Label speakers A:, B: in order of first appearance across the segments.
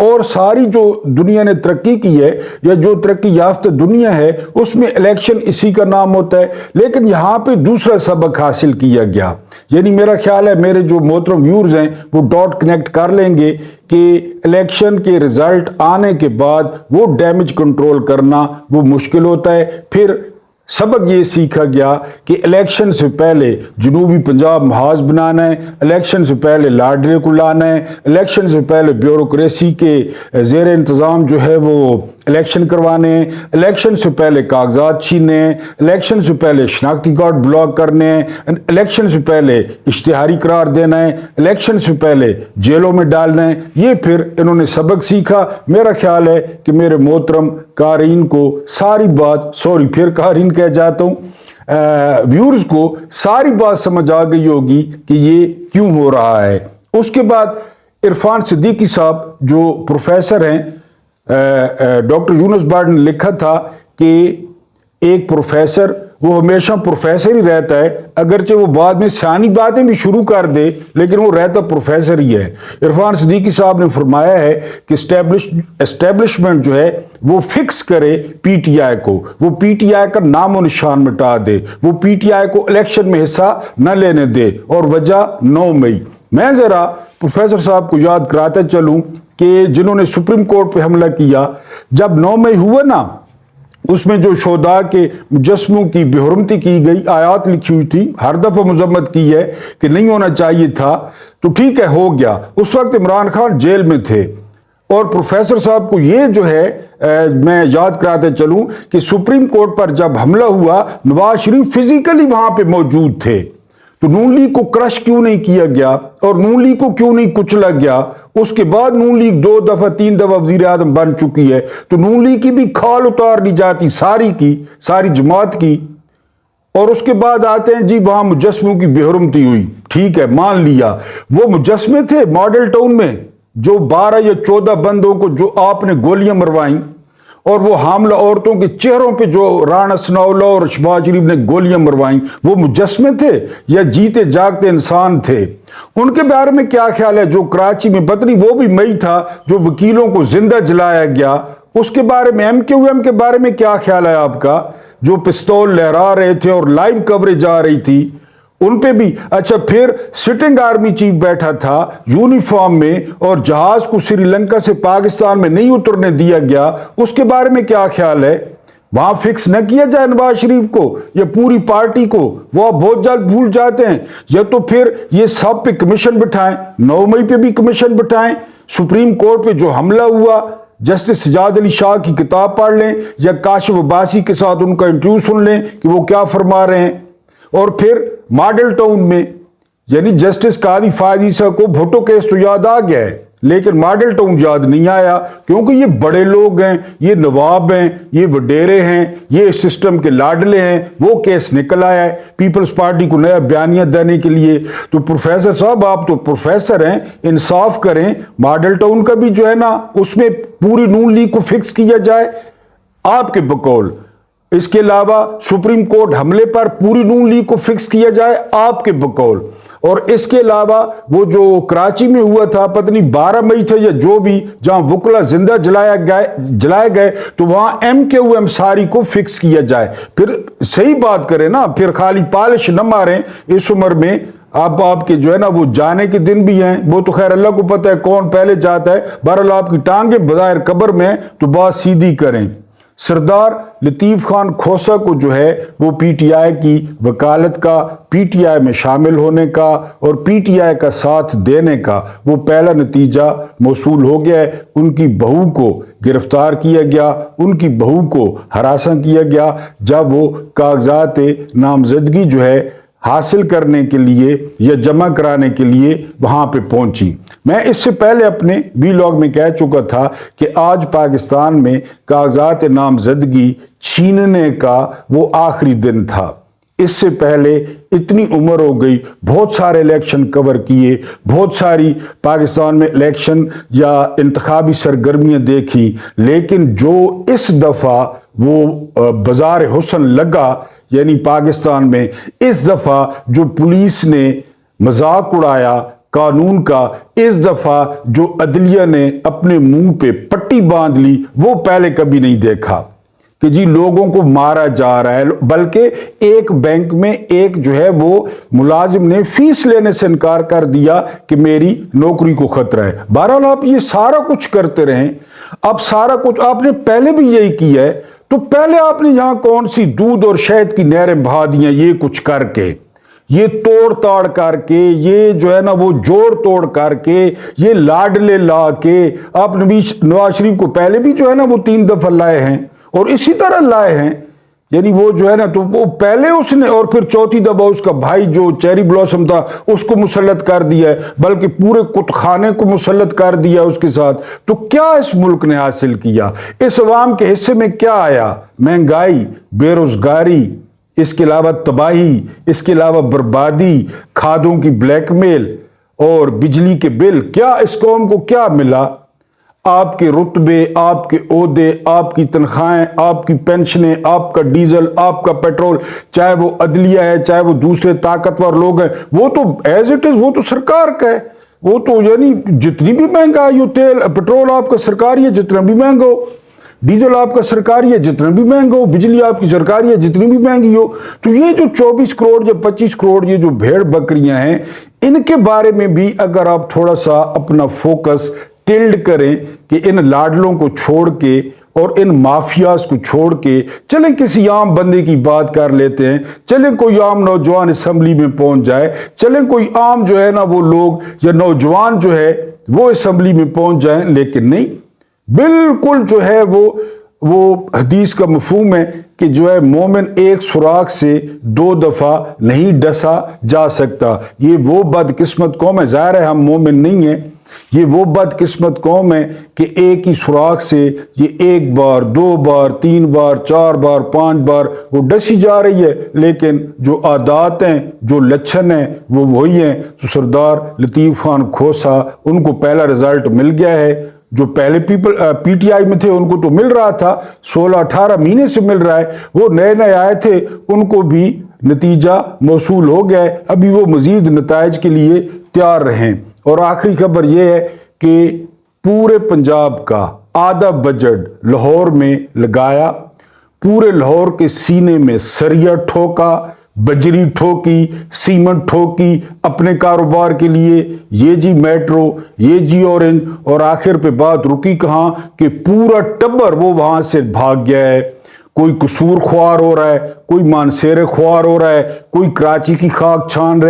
A: اور ساری جو دنیا نے ترقی کی ہے یا جو ترقی یافتہ دنیا ہے اس میں الیکشن اسی کا نام ہوتا ہے، لیکن یہاں پہ دوسرا سبق حاصل کیا گیا۔ یعنی میرا خیال ہے میرے جو محترم ویورز ہیں وہ ڈاٹ کنیکٹ کر لیں گے کہ الیکشن کے رزلٹ آنے کے بعد وہ ڈیمیج کنٹرول کرنا وہ مشکل ہوتا ہے۔ پھر سبق یہ سیکھا گیا کہ الیکشن سے پہلے جنوبی پنجاب محاذ بنانا ہے، الیکشن سے پہلے لاڈرے کو لانا ہے، الیکشن سے پہلے بیوروکریسی کے زیر انتظام جو ہے وہ الیکشن کروانے ہیں، الیکشن سے پہلے کاغذات چھیننے ہیں، الیکشن سے پہلے شناختی کارڈ بلاک کرنے ہیں، الیکشن سے پہلے اشتہاری قرار دینا ہے، الیکشن سے پہلے جیلوں میں ڈالنا ہے۔ یہ پھر انہوں نے سبق سیکھا۔ میرا خیال ہے کہ میرے محترم قارئین کو ساری بات، سوری پھر قارئین کہہ جاتا ہوں، ویورز کو ساری بات سمجھ آ گئی ہوگی کہ یہ کیوں ہو رہا ہے۔ اس کے بعد عرفان صدیقی صاحب جو پروفیسر ہیں، ڈاکٹر یونس بٹ نے لکھا تھا کہ ایک پروفیسر وہ ہمیشہ پروفیسر ہی رہتا ہے، اگرچہ وہ بعد میں سیانی باتیں بھی شروع کر دے لیکن وہ رہتا پروفیسر ہی ہے۔ عرفان صدیقی صاحب نے فرمایا ہے کہ اسٹیبلشمنٹ جو ہے وہ فکس کرے پی ٹی آئی کو، وہ پی ٹی آئی کا نام و نشان مٹا دے، وہ پی ٹی آئی کو الیکشن میں حصہ نہ لینے دے، اور وجہ 9 مئی۔ میں ذرا پروفیسر صاحب کو یاد کراتا چلوں کہ جنہوں نے سپریم کورٹ پہ حملہ کیا، جب 9 مئی ہوا نا، اس میں جو شہداء کے مجسموں کی بے حرمتی کی گئی، آیات لکھی ہوئی تھی، ہر دفعہ مذمت کی ہے کہ نہیں ہونا چاہیے تھا، تو ٹھیک ہے ہو گیا۔ اس وقت عمران خان جیل میں تھے، اور پروفیسر صاحب کو یہ جو ہے میں یاد کراتے چلوں کہ سپریم کورٹ پر جب حملہ ہوا نواز شریف فزیکلی وہاں پہ موجود تھے، تو نون لیگ کو کرش کیوں نہیں کیا گیا اور نون لیگ کو کیوں نہیں کچلا گیا؟ اس کے بعد نون لیگ 2 دفعہ 3 دفعہ وزیر اعظم بن چکی ہے، تو نون لیگ کی بھی کھال اتار لی جاتی، ساری جماعت کی۔ اور اس کے بعد آتے ہیں جی وہاں مجسموں کی بے حرمتی ہوئی، ٹھیک ہے مان لیا، وہ مجسمے تھے ماڈل ٹاؤن میں جو 12 یا 14 بندوں کو جو آپ نے گولیاں مروائیں، اور وہ حاملہ عورتوں کے چہروں پہ جو رانا ثناءاللہ اور شہباز شریف نے گولیاں مروائیں، وہ مجسمے تھے یا جیتے جاگتے انسان تھے؟ ان کے بارے میں کیا خیال ہے؟ جو کراچی میں پتہ نہیں وہ بھی مئی تھا جو وکیلوں کو زندہ جلایا گیا، اس کے بارے میں ایم کیو ایم کے بارے میں کیا خیال ہے آپ کا؟ جو پستول لہرا رہے تھے اور لائیو کوریج آ رہی تھی ان پہ بھی۔ اچھا پھر سٹنگ آرمی چیف بیٹھا تھا یونیفارم میں اور جہاز کو سری لنکا سے پاکستان میں نہیں اترنے دیا گیا، اس کے بارے میں کیا خیال ہے؟ وہاں فکس نہ کیا جائے نواز شریف کو یا پوری پارٹی کو؟ وہ آپ بہت جلد بھول جاتے ہیں۔ یا تو پھر یہ سب پہ کمیشن بٹھائیں، 9 مئی پہ بھی کمیشن بٹھائیں، سپریم کورٹ پہ جو حملہ ہوا جسٹس سجاد علی شاہ کی کتاب پڑھ لیں یا کاشف عباسی کے ساتھ ان کا انٹرویو سن لیں کہ وہ کیا فرما رہے ہیں۔ اور پھر ماڈل ٹاؤن میں یعنی جسٹس قاضی فائز عیسیٰ کو بھٹو کیس تو یاد آ گیا ہے لیکن ماڈل ٹاؤن یاد نہیں آیا، کیونکہ یہ بڑے لوگ ہیں، یہ نواب ہیں، یہ وڈیرے ہیں، یہ سسٹم کے لاڈلے ہیں، وہ کیس نکل آیا ہے پیپلز پارٹی کو نیا بیانیہ دینے کے لیے۔ تو پروفیسر صاحب آپ تو پروفیسر ہیں، انصاف کریں، ماڈل ٹاؤن کا بھی جو ہے نا اس میں پوری نون لیگ کو فکس کیا جائے آپ کے بقول۔ اس کے علاوہ سپریم کورٹ حملے پر پوری نون لیگ کو فکس کیا جائے آپ کے بقول۔ اور اس کے علاوہ وہ جو کراچی میں ہوا تھا پتہ نہیں 12 مئی تھا یا جو بھی، جہاں وکلا زندہ جلائے گئے تو وہاں ایم کیو ایم ساری کو فکس کیا جائے۔ پھر صحیح بات کریں نا، پھر خالی پالش نہ ماریں اس عمر میں۔ آپ کے جو ہے نا وہ جانے کے دن بھی ہیں، وہ تو خیر اللہ کو پتہ ہے کون پہلے جاتا ہے، بہرحال آپ کی ٹانگیں بظاہر قبر میں ہیں تو بات سیدھی کریں۔ سردار لطیف خان کھوسہ کو جو ہے وہ پی ٹی آئی کی وکالت کا، پی ٹی آئی میں شامل ہونے کا اور پی ٹی آئی کا ساتھ دینے کا وہ پہلا نتیجہ موصول ہو گیا ہے۔ ان کی بہو کو گرفتار کیا گیا، ان کی بہو کو ہراساں کیا گیا جب وہ کاغذات نامزدگی جو ہے حاصل کرنے کے لیے یا جمع کرانے کے لیے وہاں پہ پہنچی۔ میں اس سے پہلے اپنے ویلاگ میں کہہ چکا تھا کہ آج پاکستان میں کاغذات نامزدگی چھیننے کا وہ آخری دن تھا۔ اس سے پہلے اتنی عمر ہو گئی، بہت سارے الیکشن کور کیے، بہت ساری پاکستان میں الیکشن یا انتخابی سرگرمیاں دیکھی، لیکن جو اس دفعہ وہ بازار حسن لگا یعنی پاکستان میں اس دفعہ جو پولیس نے مذاق اڑایا، قانون کا اس دفعہ جو عدلیہ نے اپنے منہ پہ پٹی باندھ لی وہ پہلے کبھی نہیں دیکھا کہ جی لوگوں کو مارا جا رہا ہے، بلکہ ایک بینک میں ایک جو ہے وہ ملازم نے فیس لینے سے انکار کر دیا کہ میری نوکری کو خطرہ ہے۔ بہرحال آپ یہ سارا کچھ کرتے رہیں، اب سارا کچھ آپ نے پہلے بھی یہی کیا ہے، تو پہلے آپ نے یہاں کون سی دودھ اور شہد کی نہریں بہا دیا یہ کچھ کر کے، یہ توڑ تاڑ کر کے، یہ جو ہے نا وہ جوڑ توڑ کر کے، یہ لاڈلے لا کے آپ نواز شریف کو پہلے بھی جو ہے نا وہ 3 دفعہ لائے ہیں اور اسی طرح لائے ہیں، یعنی وہ جو ہے نا تو وہ پہلے اس نے، اور پھر 4تھی دفعہ اس کا بھائی جو چیری بلاسم تھا اس کو مسلط کر دیا ہے، بلکہ پورے کت خانے کو مسلط کر دیا اس کے ساتھ۔ تو کیا اس ملک نے حاصل کیا؟ اس عوام کے حصے میں کیا آیا؟ مہنگائی، بے روزگاری، اس کے علاوہ تباہی، اس کے علاوہ بربادی، کھادوں کی بلیک میل اور بجلی کے بل۔ کیا اس قوم کو کیا ملا؟ آپ کے رتبے، آپ کے عہدے، آپ کی تنخواہیں، آپ کی پینشنیں، آپ کا ڈیزل، آپ کا پیٹرول، چاہے وہ عدلیہ ہے چاہے وہ دوسرے طاقتور لوگ ہیں، وہ تو ایز اٹ از وہ تو سرکار کا ہے، وہ تو یعنی جتنی بھی مہنگائی ہو، تیل پیٹرول آپ کا سرکاری ہے جتنا بھی مہنگا ہو، ڈیزل آپ کا سرکاری ہے جتنا بھی مہنگا ہو، بجلی آپ کی سرکاری ہے جتنی بھی مہنگی ہو۔ تو یہ جو 24 کروڑ یا 25 کروڑ یہ جو بھیڑ بکریاں ہیں، ان کے بارے میں بھی اگر آپ تھوڑا سا اپنا فوکس ٹلڈ کریں کہ ان لاڈلوں کو چھوڑ کے اور ان مافیاز کو چھوڑ کے چلیں کسی عام بندے کی بات کر لیتے ہیں، چلیں کوئی عام نوجوان اسمبلی میں پہنچ جائے، چلیں کوئی عام جو ہے نا وہ لوگ یا نوجوان جو ہے وہ اسمبلی میں پہنچ جائیں، لیکن نہیں، بالکل جو ہے وہ حدیث کا مفہوم ہے کہ جو ہے مومن ایک سوراخ سے 2 دفعہ نہیں ڈسا جا سکتا۔ یہ وہ بدقسمت قوم ہے، ظاہر ہے ہم مومن نہیں ہیں، یہ وہ بدقسمت قوم ہے کہ ایک ہی سوراخ سے یہ 1 بار 2 بار 3 بار 4 بار 5 بار وہ ڈسی جا رہی ہے، لیکن جو عادات ہیں جو لچھن ہیں وہ وہی ہیں۔ تو سردار لطیف خان کھوسا ان کو پہلا رزلٹ مل گیا ہے، جو پہلے پی ٹی آئی میں تھے ان کو تو مل رہا تھا، 16-18 مہینے سے مل رہا ہے، وہ نئے آئے تھے ان کو بھی نتیجہ موصول ہو گیا ہے، ابھی وہ مزید نتائج کے لیے تیار رہیں۔ اور آخری خبر یہ ہے کہ پورے پنجاب کا آدھا بجٹ لاہور میں لگایا، پورے لاہور کے سینے میں سریا ٹھوکا، بجری ٹھوکی، سیمنٹ ٹھوکی اپنے کاروبار کے لیے، یہ جی میٹرو، یہ جی اورنج، اور آخر پہ بات رکی کہاں کہ پورا ٹبر وہ وہاں سے بھاگ گیا ہے۔ کوئی قصور خوار ہو رہا ہے، کوئی مانسیرے خوار ہو رہا ہے، کوئی کراچی کی خاک چھان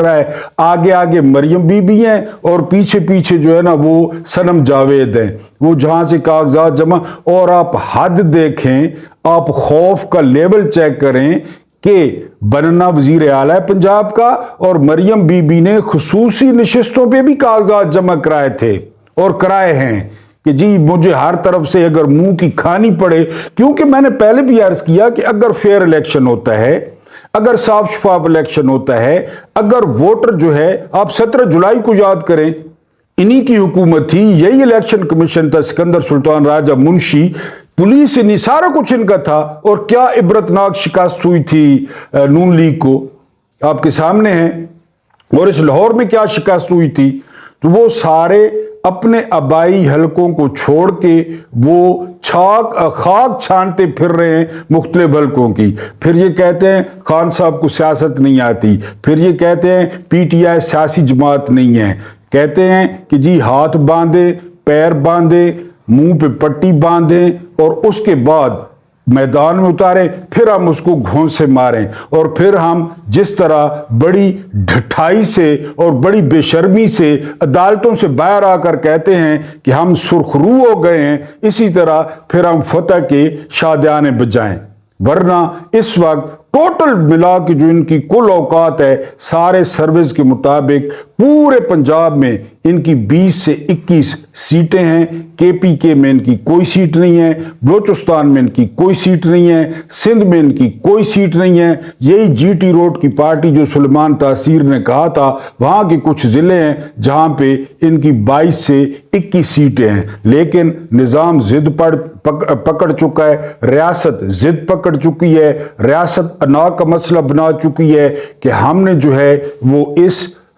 A: رہا ہے، آگے مریم بی بی ہیں اور پیچھے جو ہے نا وہ صنم جاوید ہیں، وہ جہاں سے کاغذات جمع۔ اور آپ حد دیکھیں، آپ خوف کا لیول چیک کریں کہ بننا وزیر اعلیٰ پنجاب کا اور مریم بی بی نے خصوصی نشستوں پہ بھی کاغذات جمع کرائے تھے اور کرائے ہیں کہ جی مجھے ہر طرف سے اگر منہ کی کھانی پڑے، کیونکہ میں نے پہلے بھی عرض کیا کہ اگر فیئر الیکشن ہوتا ہے، اگر صاف شفاف الیکشن ہوتا ہے، اگر ووٹر جو ہے، آپ 17 جولائی کو یاد کریں، انہی کی حکومت تھی، یہی الیکشن کمیشن تھا، سکندر سلطان راجہ منشی، پولیس انہی، سارا کچھ ان کا تھا، اور کیا عبرتناک شکست ہوئی تھی نون لیگ کو آپ کے سامنے ہیں، اور اس لاہور میں کیا شکست ہوئی تھی۔ تو وہ سارے اپنے آبائی حلقوں کو چھوڑ کے وہ خاک چھانتے پھر رہے ہیں مختلف حلقوں کی، پھر یہ کہتے ہیں خان صاحب کو سیاست نہیں آتی، پھر یہ کہتے ہیں پی ٹی آئی سیاسی جماعت نہیں ہے، کہتے ہیں کہ جی ہاتھ باندھے، پیر باندھے، منہ پہ پٹی باندھیں اور اس کے بعد میدان میں اتاریں، پھر ہم اس کو گھونسے ماریں، اور پھر ہم جس طرح بڑی ڈھٹائی سے اور بڑی بے شرمی سے عدالتوں سے باہر آ کر کہتے ہیں کہ ہم سرخ رو ہو گئے ہیں، اسی طرح پھر ہم فتح کے شادیانے بجائیں۔ ورنہ اس وقت ٹوٹل ملا کے جو ان کی کل اوقات ہے سارے سروس کے مطابق پورے پنجاب میں ان کی 20 سے 21 سیٹیں ہیں، کے پی کے میں ان کی کوئی سیٹ نہیں ہے، بلوچستان میں ان کی کوئی سیٹ نہیں ہے، سندھ میں ان کی کوئی سیٹ نہیں ہے، یہی جی ٹی روڈ کی پارٹی جو سلیمان تاثیر نے کہا تھا وہاں کے کچھ ضلع ہیں جہاں پہ ان کی 22 سے 21 سیٹیں ہیں، لیکن نظام ضد پکڑ چکا ہے، ریاست ضد پکڑ چکی ہے، ریاست انا کا مسئلہ بنا چکی ہے کہ ہم نے جو ہے وہ اس